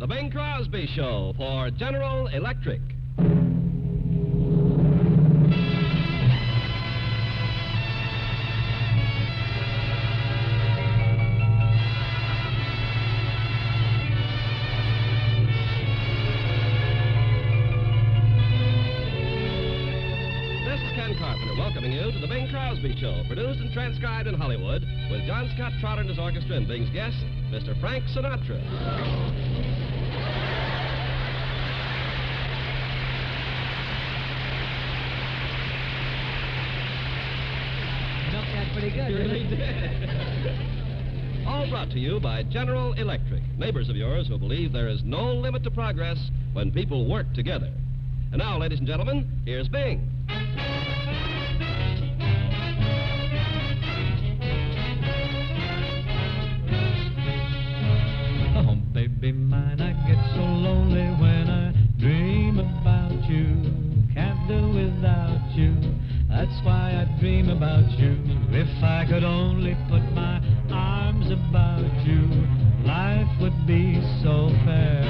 The Bing Crosby Show for General Electric. Welcoming you to the Bing Crosby Show, produced and transcribed in Hollywood, with John Scott Trotter and his orchestra and Bing's guest, Mr. Frank Sinatra. Milked that pretty good. You really did. All brought to you by General Electric, neighbors of yours who believe there is no limit to progress when people work together. And now, ladies and gentlemen, here's Bing. Baby mine, I get so lonely when I dream about you. Can't do without you. That's why I dream about you. If I could only put my arms about you, life would be so fair.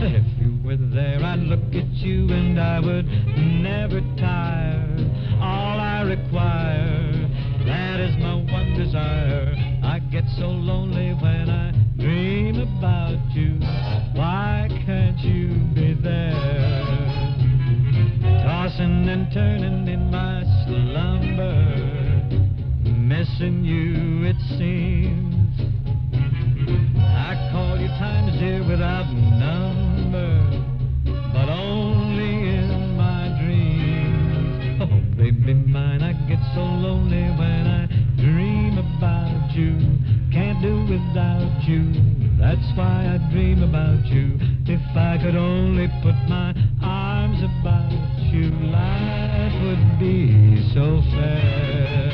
If you were there, I'd look at you and I would never tire. All I require, that is my one desire. I get so lonely when I dream about you. Why can't you be there? Tossing and turning in my slumber, missing you it seems. I call you times, dear, without number, but only in my dreams. Oh, baby mine, I get so lonely when I dream about you. Can't do without you. That's why I dream about you. If I could only put my arms about you, life would be so fair.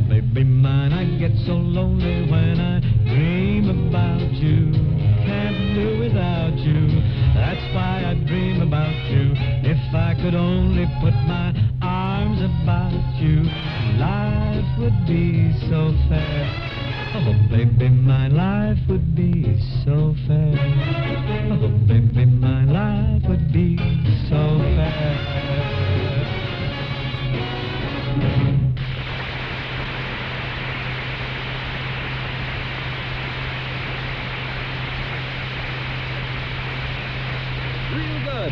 Baby mine, I get so lonely when I dream about you. Can't do without you. That's why I dream about you. If I could only put my arms about you, life would be so fair. Oh, baby, my life would be so fair. Oh, baby, my life would be so fair.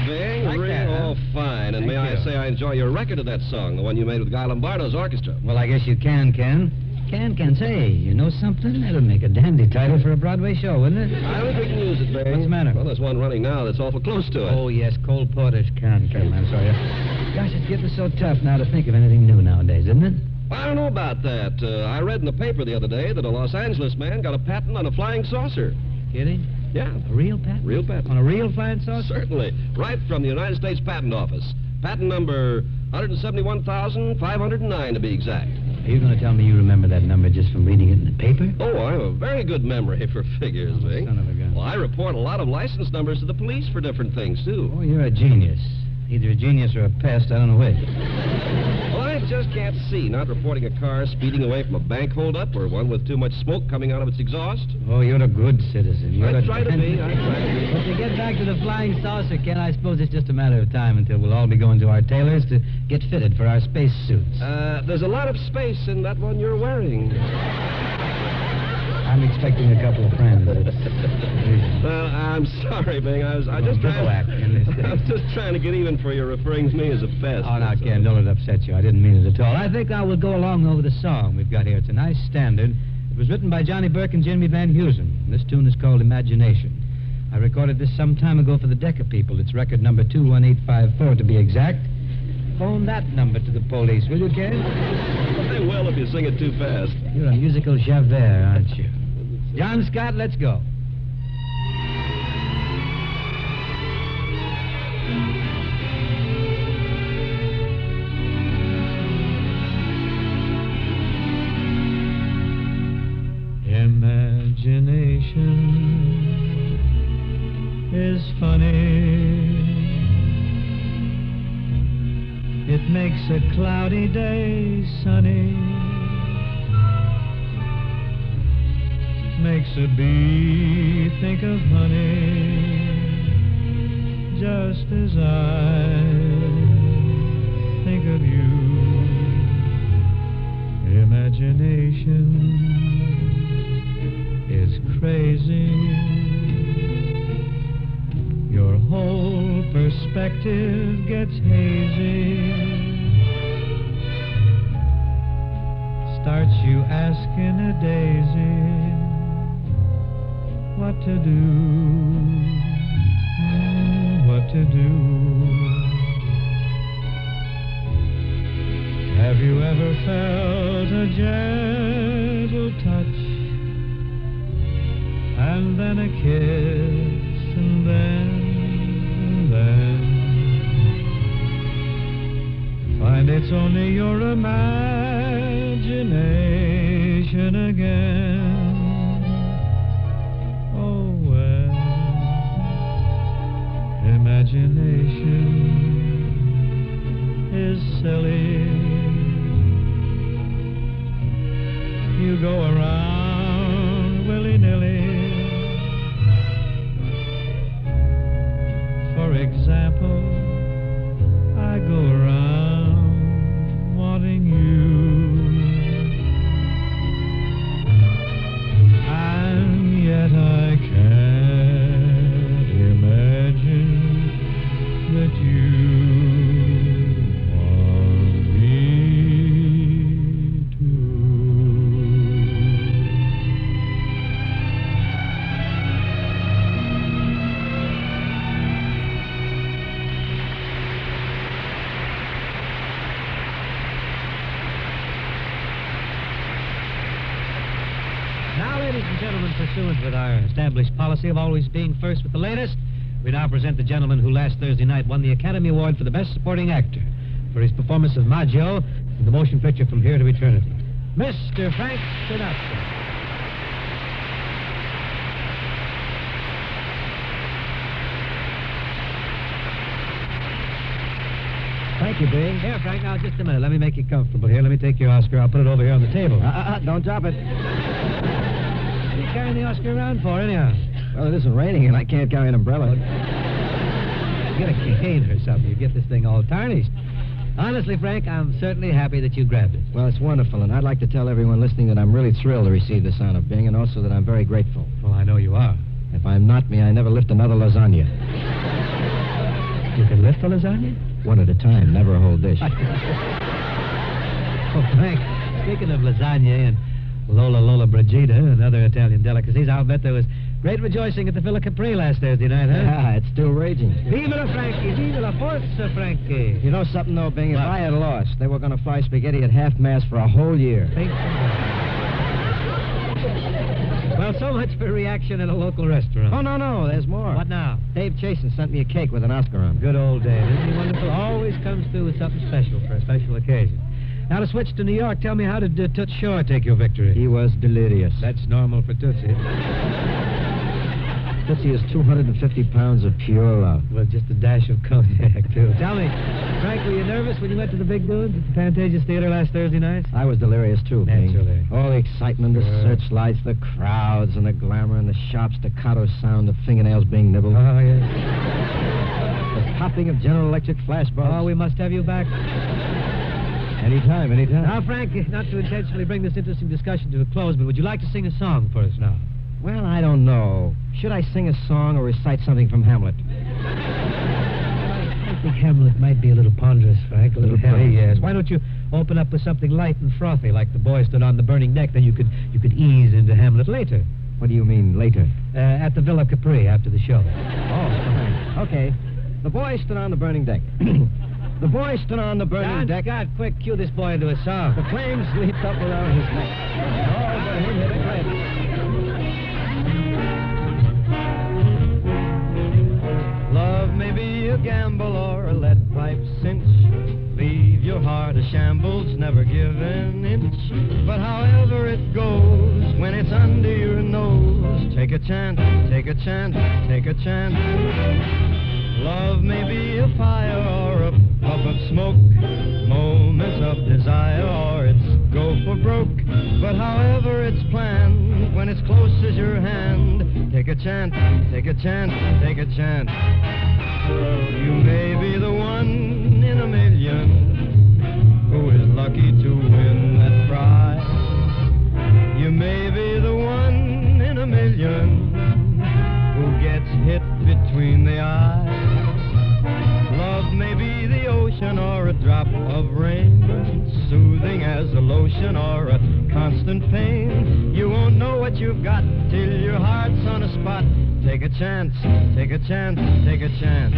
Bing, like that, huh? Oh, fine. And Thank may I you. say I enjoy your record of that song, the one you made with Guy Lombardo's orchestra. Well, I guess you can, Ken. Can say, you know something? That'll make a dandy title for a Broadway show, wouldn't it? I don't think we can use it, Bing. What's the matter? Well, there's one running now that's awful close to it. Oh, yes, Cole Porter's Can, I'm sorry. Gosh, it's getting so tough now to think of anything new nowadays, isn't it? Well, I don't know about that. I read in the paper the other day that a Los Angeles man got a patent on a flying saucer. Kidding? Yeah. A real patent? Real patent. On a real flying saucer? Certainly. Right from the United States Patent Office. Patent number 171,509 to be exact. Are you going to tell me you remember that number just from reading it in the paper? Oh, I have a very good memory for figures, Bing. Son of a gun. Well, I report a lot of license numbers to the police for different things, too. Oh, you're a genius. Either a genius or a pest, I don't know which. Well, I just can't see not reporting a car speeding away from a bank holdup or one with too much smoke coming out of its exhaust. Oh, you're a good citizen. I try to be. But to get back to the flying saucer, Ken, I suppose it's just a matter of time until we'll all be going to our tailors to get fitted for our space suits. There's a lot of space in that one you're wearing. I'm expecting a couple of friends. Well, I'm sorry, Bing. I was just trying to get even for your referring to me as a pest. Oh, now, Ken, don't let it upset you. I didn't mean it at all. I think I will go along over the song we've got here. It's a nice standard. It was written by Johnny Burke and Jimmy Van Heusen. This tune is called Imagination. I recorded this some time ago for the Decca people. It's record number 21854 to be exact. Phone that number to the police, will you, Ken? They will if you sing it too fast. You're a musical Javert, aren't you? John Scott, let's go. Imagination imagination is funny. It makes a cloudy day sunny, makes a bee think of honey, just as I think of you. Imagination is crazy. Your whole perspective gets hazy. Starts you asking a daisy what to do, what to do. Have you ever felt a gentle touch, and then a kiss, and then find it's only your imagination again? Oh, well, imagination is silly. You go around willy-nilly. For example, I go around wanting you, and yet I can't imagine that you want me to. Now, ladies and gentlemen, pursuant with our established policy of always being first with the latest, we now present the gentleman who last Thursday night won the Academy Award for the Best Supporting Actor for his performance of Maggio in the motion picture From Here to Eternity, Mr. Frank Sinatra. Thank you, Bing. Here, Frank, now, just a minute. Let me make you comfortable here. Let me take your Oscar. I'll put it over here on the table. Don't drop it. What are you carrying the Oscar around for, anyhow? Well, it isn't raining, and I can't carry an umbrella. Get a cane or something. You get this thing all tarnished. Honestly, Frank, I'm certainly happy that you grabbed it. Well, it's wonderful, and I'd like to tell everyone listening that I'm really thrilled to receive this honor, Bing, and also that I'm very grateful. Well, I know you are. If I'm not, may I never lift another lasagna. You can lift a lasagna? One at a time, never a whole dish. Oh, Frank, speaking of lasagna and Lola Brigida and other Italian delicacies, I'll bet there was great rejoicing at the Villa Capri last Thursday night, huh? Yeah, it's still raging. Viva la Frankie, viva la forza, Frankie. You know something, though, Bing? If What? I had lost, they were going to fly spaghetti at half-mast for a whole year. Well, so much for reaction at a local restaurant. Oh, no, there's more. What now? Dave Chasen sent me a cake with an Oscar on it. Good old Dave. Isn't he wonderful? Always comes through with something special for a special occasion. Now, to switch to New York, tell me, how did Toots Shore take your victory? He was delirious. That's normal for Tootsie. Tootsie is 250 pounds of pure love. Well, just a dash of cognac, too. Tell me, Frank, were you nervous when you went to the Big Dunes at the Pantages Theater last Thursday night? I was delirious, too, Bing. Naturally. All the excitement, the Sure. searchlights, the crowds, and the glamour, and the sharp staccato sound of fingernails being nibbled. Oh, yes. The popping of General Electric flashbulbs. Oh, we must have you back. Anytime. Now, Frank, not to intentionally bring this interesting discussion to a close, but would you like to sing a song for us now? Well, I don't know. Should I sing a song or recite something from Hamlet? I think Hamlet might be a little ponderous, Frank, a little heavy, ponderous. yes. Why don't you open up with something light and frothy, like The Boy Stood on the Burning Deck, then you could ease into Hamlet later. What do you mean, later? At the Villa Capri, after the show. Oh, fine. Okay. The boy stood on the burning deck. The boy stood on the burning deck. God, quick, cue this boy into a song. The flames leaped up around his neck. All but him hit it red. Love may be a gamble or a lead pipe cinch. Leave your heart a shambles, never give an inch. But however it goes, when it's under your nose, take Take a chance, take a chance, take a chance. Love may be a fire or a puff of smoke, moments of desire or it's go for broke. But however it's planned, when it's close as your hand, take a chance, take a chance, take a chance. You may be the one in a million who is lucky to win that prize. You may be the one in a million who gets hit between the eyes. Love may be the ocean or a drop of rain, soothing as a lotion or a constant pain. You won't know what you've got till your heart's on a spot. Take a chance, take a chance, take a chance.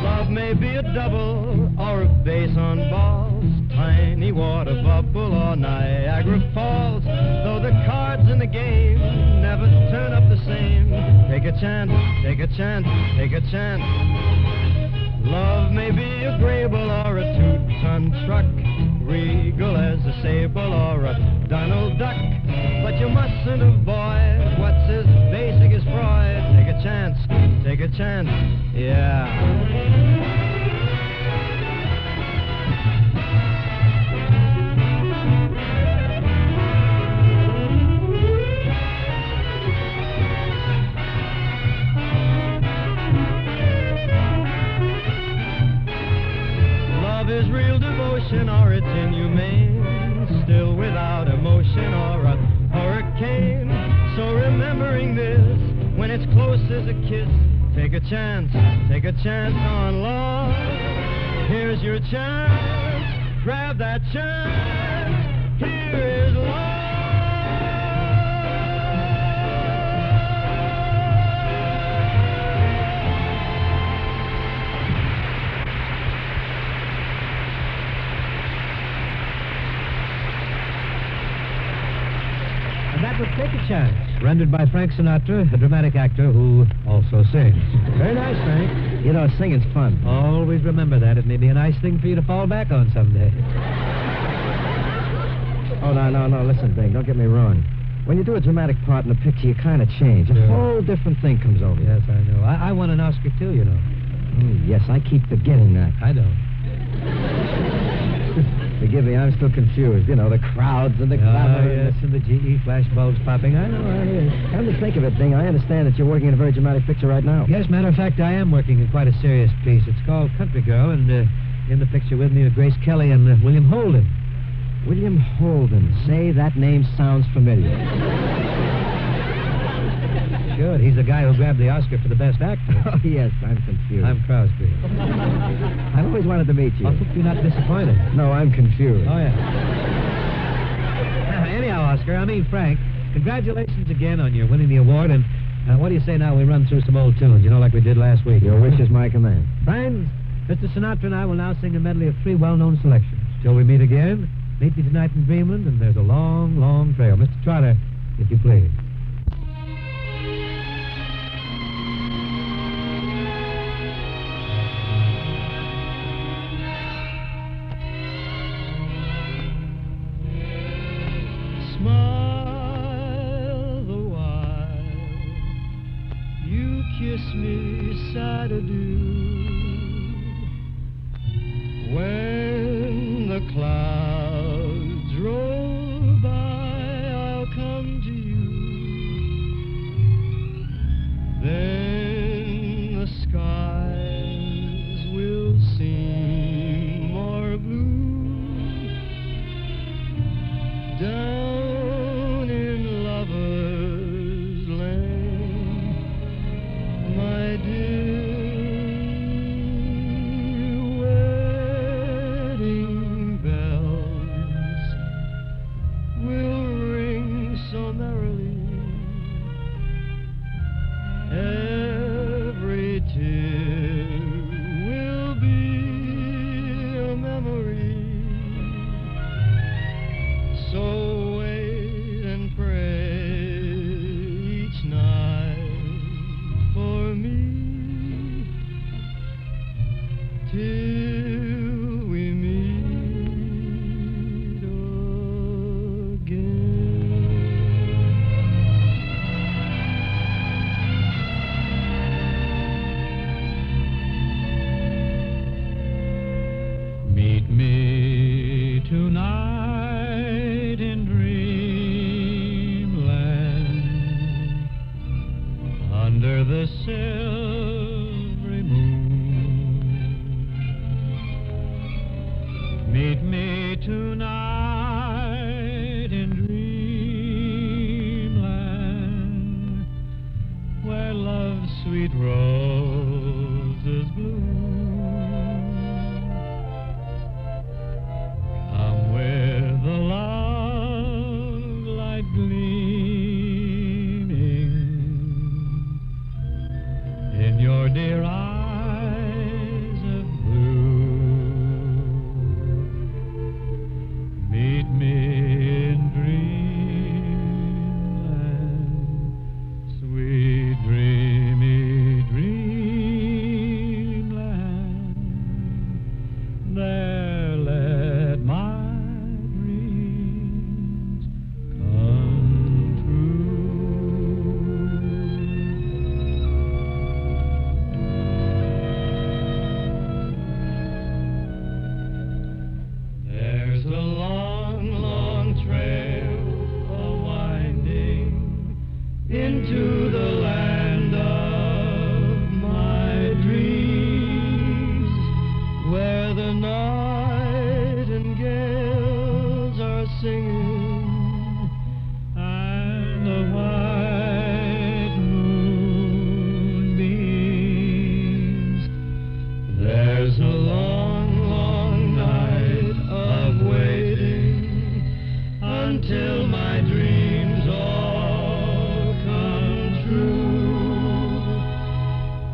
Love may be a double or a base on balls, tiny water bubble or Niagara Falls. Though the cards in the game never turn up the same, take a chance, take a chance, take a chance. Love may be a Grable or a two-ton truck, regal as a sable or a Donald Duck. But you mustn't avoid what's as basic as Freud. Take a chance, take a chance, yeah. Is real devotion or it's inhumane, still without emotion or a hurricane. So remembering this, when it's close as a kiss, take a chance on love. Here's your chance, grab that chance, here is love. That was Take a Chance, rendered by Frank Sinatra, a dramatic actor who also sings. Very nice, Frank. You know, singing's fun. Always remember that. It may be a nice thing for you to fall back on someday. Oh, no, listen, Bing, don't get me wrong. When you do a dramatic part in a picture, you kind of change. A whole different thing comes over you. Yes, I know. I won an Oscar, too, you know. Yes, I keep forgetting that. I don't. Forgive me, I'm still confused. You know, the crowds and the glamour. Oh, yes, and the GE flashbulbs popping. I know. Come to think of it, Bing, I understand that you're working in a very dramatic picture right now. Yes, matter of fact, I am working in quite a serious piece. It's called Country Girl, and in the picture with me are Grace Kelly and William Holden. William Holden. Say, that name sounds familiar. Good. He's the guy who grabbed the Oscar for the best actor. Oh, yes, I'm confused. I'm Crosby. I've always wanted to meet you. I hope you're not disappointed. No, I'm confused. Oh, yeah. Anyhow, Frank, congratulations again on your winning the award, and what do you say now we run through some old tunes, you know, like we did last week? Your wish is my command. Friends, Mr. Sinatra and I will now sing a medley of 3 well-known selections. Till we meet again, meet me tonight in Dreamland, and there's a long, long trail. Mr. Trotter, if you please. Smile the while you kiss me side adieu. When the clouds roll by, I'll come to you. Then the skies will seem more blue. Down in Lover's Lane, my dear, wedding bells under the silvery moon. Meet me tonight in dreamland, where love's sweet roses bloom. Come with the love light gleaming in your dear eyes of blue. Meet me in dreamland, sweet dreamy dreamland. There let my dreams come true. There's a long, long trail a-winding into the land of my dreams, where the nightingales are singing and the white moonbeams. There's a long, long night of waiting until my dreams all come true,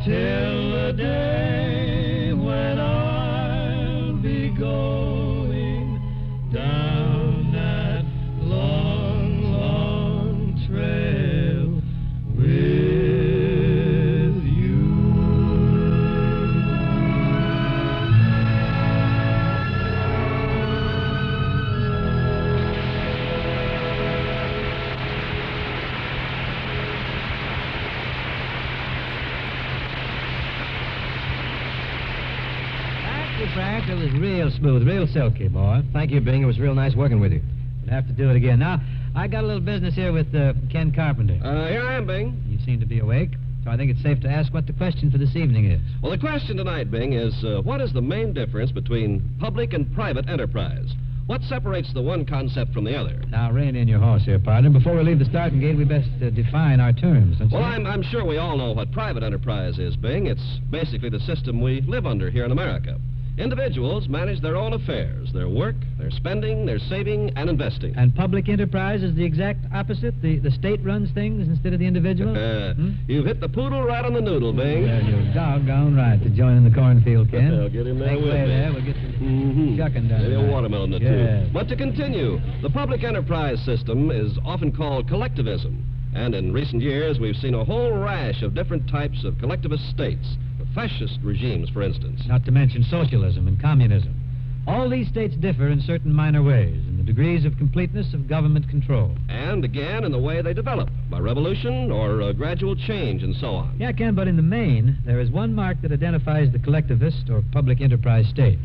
till the day when I'll be going down that long, long trail with you. Thank you, Frank. It was real smooth, real silky, boy. Thank you, Bing. It was real nice working with you. We'll have to do it again. Now, I got a little business here with Ken Carpenter. Here I am, Bing. You seem to be awake, so I think it's safe to ask what the question for this evening is. Well, the question tonight, Bing, is what is the main difference between public and private enterprise? What separates the one concept from the other? Now, rein in your horse here, partner. Before we leave the starting gate, we best define our terms, don't you? Well, I'm sure we all know what private enterprise is, Bing. It's basically the system we live under here in America. Individuals manage their own affairs, their work, their spending, their saving, and investing. And public enterprise is the exact opposite? The state runs things instead of the individual? You've hit the poodle right on the noodle, Bing. Well, you're doggone right to join in the cornfield, Ken. Well, get in there Make with way me. there. We'll get some shucking done. Maybe a tonight. watermelon or two. Yes. But to continue, the public enterprise system is often called collectivism. And in recent years, we've seen a whole rash of different types of collectivist states. Fascist regimes, for instance. Not to mention socialism and communism. All these states differ in certain minor ways in the degrees of completeness of government control. And again, in the way they develop, by revolution or gradual change and so on. Yeah, Ken, but in the main, there is one mark that identifies the collectivist or public enterprise state.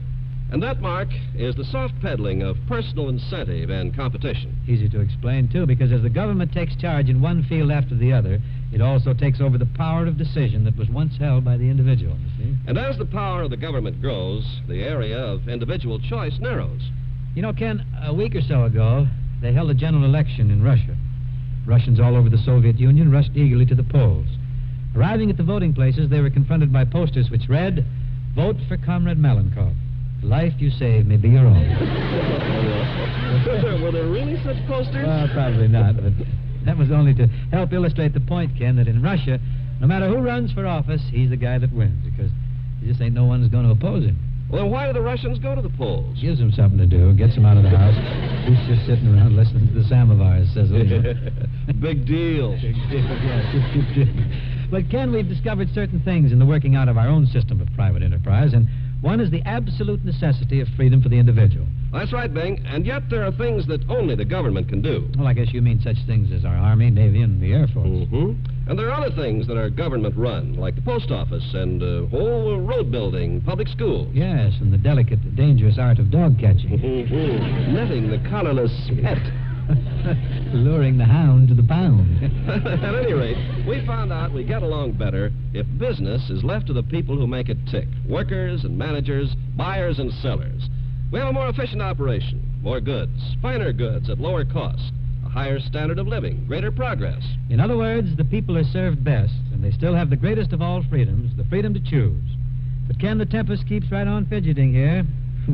And that mark is the soft peddling of personal incentive and competition. Easy to explain, too, because as the government takes charge in one field after the other, it also takes over the power of decision that was once held by the individual, you see? And as the power of the government grows, the area of individual choice narrows. You know, Ken, a week or so ago, they held a general election in Russia. Russians all over the Soviet Union rushed eagerly to the polls. Arriving at the voting places, they were confronted by posters which read, "Vote for Comrade Malenkov. The life you save may be your own." Were there really such posters? Well, probably not, but that was only to help illustrate the point, Ken, that in Russia, no matter who runs for office, he's the guy that wins, because there just ain't no one who's going to oppose him. Well, then why do the Russians go to the polls? Gives them something to do, gets them out of the house. He's just sitting around listening to the samovars, says Lisa. Big deal. Big deal, yes. But, Ken, we've discovered certain things in the working out of our own system of private enterprise, and one is the absolute necessity of freedom for the individual. That's right, Bing. And yet there are things that only the government can do. Well, I guess you mean such things as our Army, Navy, and the Air Force. Mm-hmm. And there are other things that are government-run, like the post office and whole road building, public schools. Yes, and the delicate, dangerous art of dog catching. Mm-hmm. Netting the collarless pet. Luring the hound to the pound. At any rate, we found found out we get along better if business is left to the people who make it tick. Workers and managers, buyers and sellers. We have a more efficient operation, more goods, finer goods at lower cost, a higher standard of living, greater progress. In other words, the people are served best, and they still have the greatest of all freedoms, the freedom to choose. But Ken, the tempest keeps right on fidgeting here.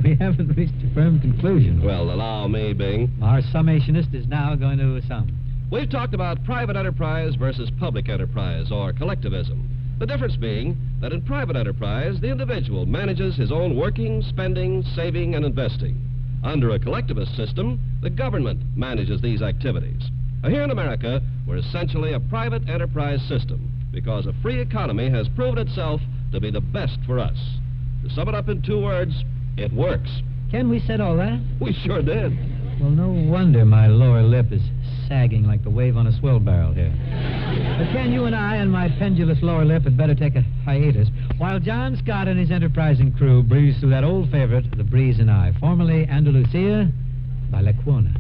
We haven't reached a firm conclusion. Well, allow me, Bing. Our summationist is now going to sum. We've talked about private enterprise versus public enterprise, or collectivism. The difference being that in private enterprise, the individual manages his own working, spending, saving, and investing. Under a collectivist system, the government manages these activities. Now, here in America, we're essentially a private enterprise system because a free economy has proven itself to be the best for us. To sum it up in 2 words, it works. Ken, we said all that? We sure did. Well, no wonder my lower lip is sagging like the wave on a swill barrel here. But Ken, you and I and my pendulous lower lip had better take a hiatus while John Scott and his enterprising crew breeze through that old favorite, The Breeze and I, formerly Andalusia by Lecuona.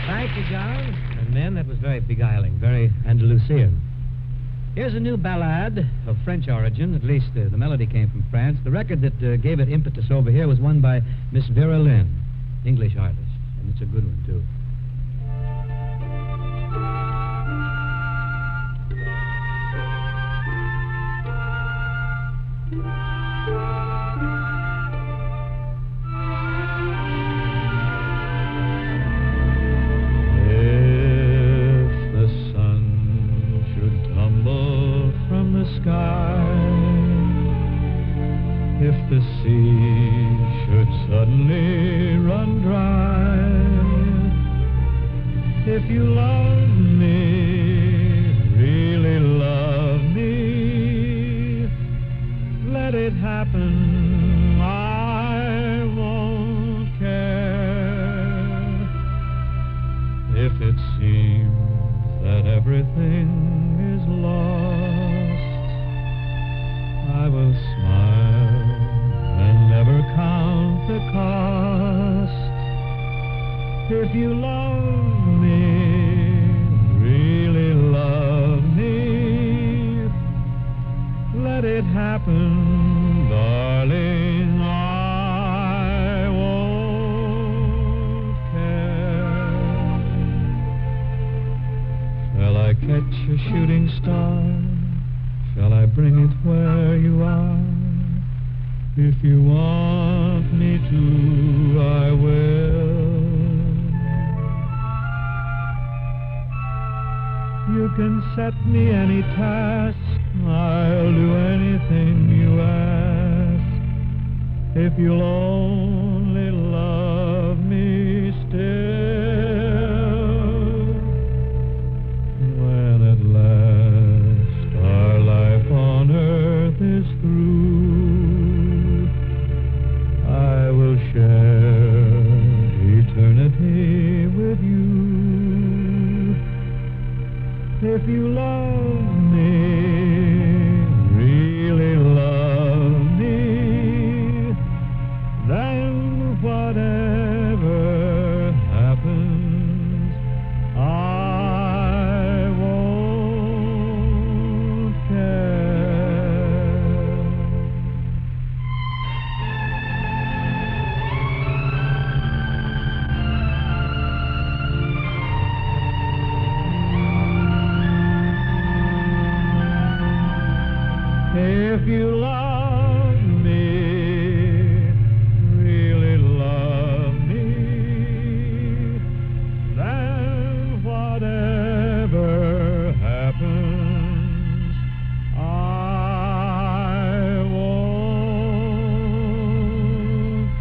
Thank you, John. And men, that was very beguiling, very Andalusian. Here's a new ballad of French origin. At least the melody came from France. The record that gave it impetus over here was one by Miss Vera Lynn, English artist. And it's a good one, too. If the sea should suddenly run dry, if you love me, really love me, let it happen, I won't care. If it seems that everything is lost, I will smile and never count the cost. If you love me, really love me, let it happen, darling, I won't care. Shall I catch a shooting star? Shall I bring it where you are? If you want me to, I will. You can set me any task, I'll do anything you ask. if you'll only love me still. When at last our life on earth is through, I will share eternity with you. If you love me, really love me, then whatever happens, I won't care. If you love me, really love me, then whatever happens, I won't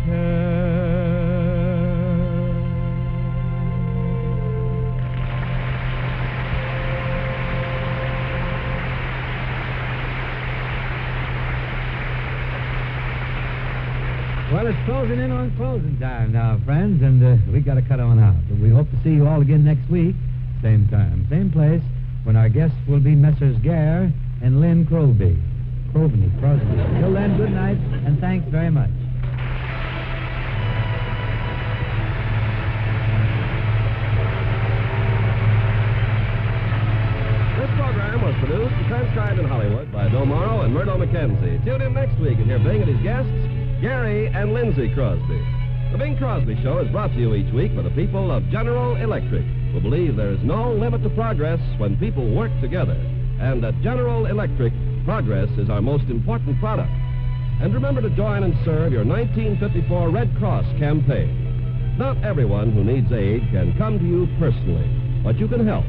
care. Well, it's closing in on closing time now, friends, and we got to cut on out. But we hope to see you all again next week, same time, same place, when our guests will be Messrs. Gare and Lynn Crosby. Crosby. Till then, good night, and thanks very much. This program was produced and transcribed in Hollywood by Bill Morrow and Murdo McKenzie. Tune in next week and hear Bing and his guests, Gary and Lindsay Crosby. The Bing Crosby Show is brought to you each week by the people of General Electric, who believe there is no limit to progress when people work together. And at General Electric, progress is our most important product. And remember to join and serve your 1954 Red Cross campaign. Not everyone who needs aid can come to you personally, but you can help.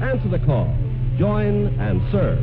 Answer the call. Join and serve.